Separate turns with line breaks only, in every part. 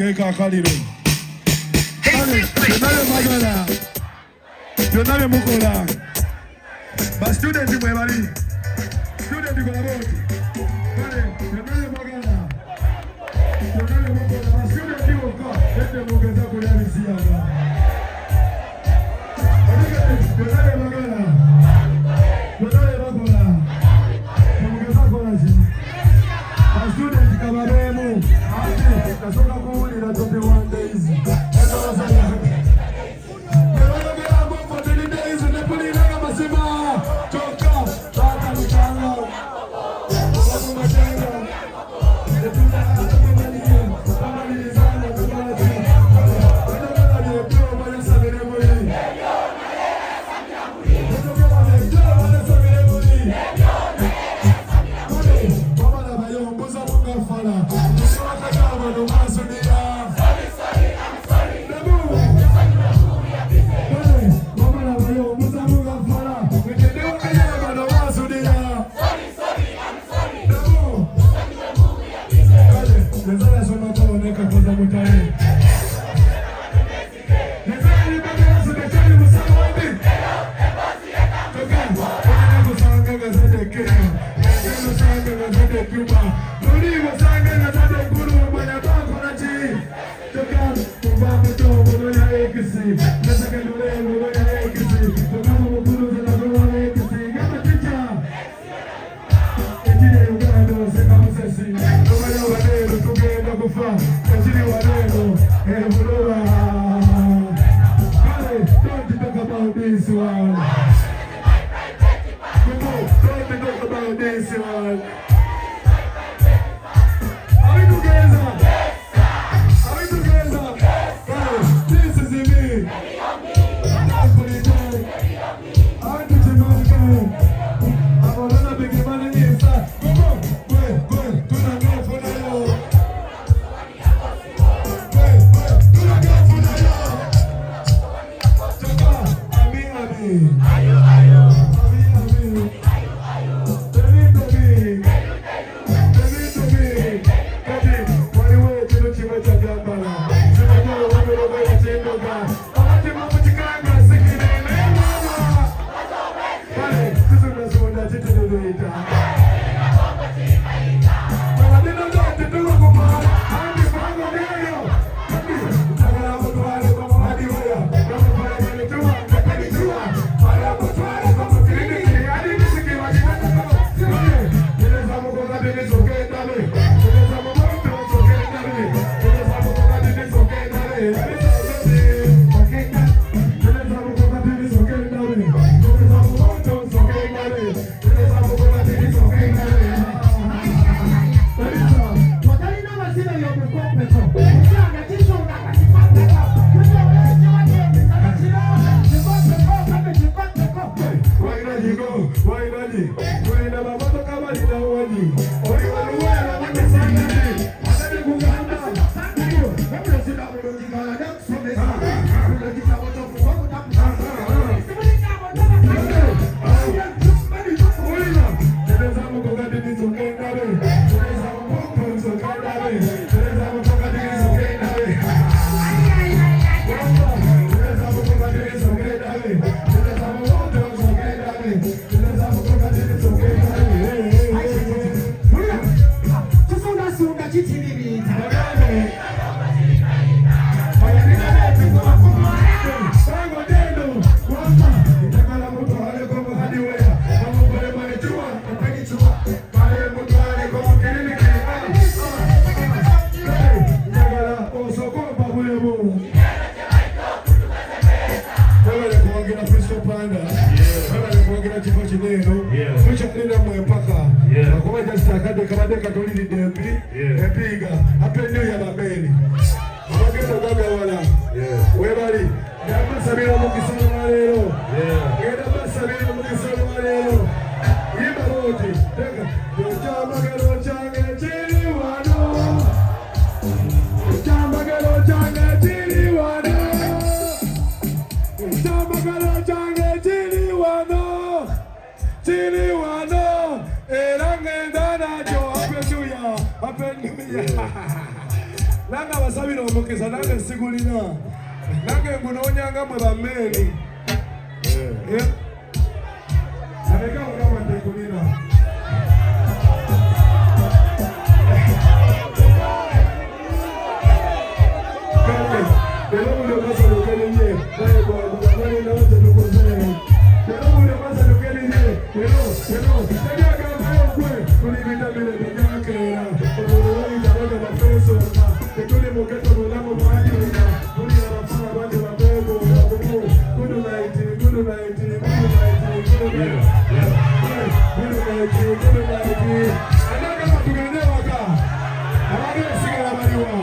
Toka oneka koza mutare. Nezani bagala sudachani musawadi. Toka, wana kusanga gazete kema. Wana kusanga gazete kuma. Nuri kusanga gazete kuru mwana bako na chi. Toka, kumbamu to muno ya ekisi. Nasaka lule muno ya ekisi. Toka mukuru zina kuwa ekisi. Gama chicha. Ejire ugado seka musesi. Toka ya wadero kugenda kufa. Ejire wadero. Ebulola. Don't talk about this one. Come on, don't talk about this one. Are we together? Are we together? This is me. That's for the day. I'm the Jamaican. I'm gonna be giving money inside. Come on, wait, do not go for the law. Wait, do not go for the law. Ayo. Nanga wasabi no mukisa nanga sigulina. Nanga ngunonya mwe bameli. Yeah. Sabeka kama ndekulina. Pero uno pasa lo que le lleve. Vaya no te lo concede. Pero uno pasa lo que le lleve. Pero tenía que hacer pues con invítame de tenía que era. Pero no hay nada de la persona. Que tú le moqueto no la como ayuda. No le da para vale la bebo. Good night. Anaga matugenewa ka. Anaga sigara baliwa.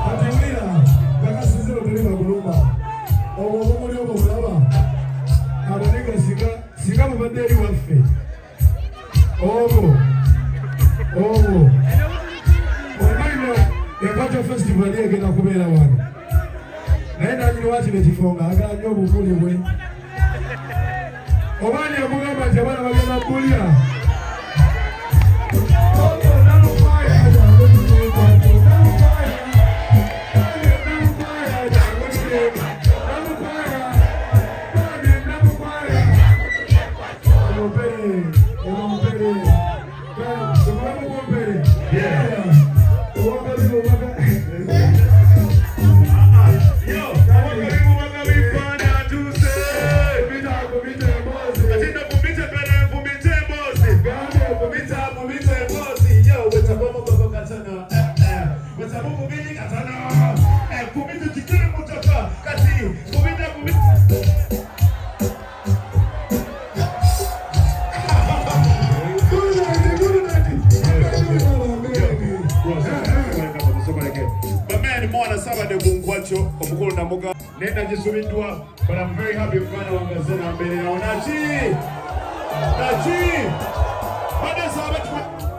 Ati wira, kaka sizero tuli magulumba. Owo Singa mubadde waffe. Omwino Evato Festival egenda kubeera wano. Naye nanyini wakino ekifonga agala nnyo obuvuli bwe. Obaani yamugamba nti abaana bagenda kulya. Nenda jisubiddwa, but I'm very happy mwana wangazena mbele yao. Nachi! Bada sabat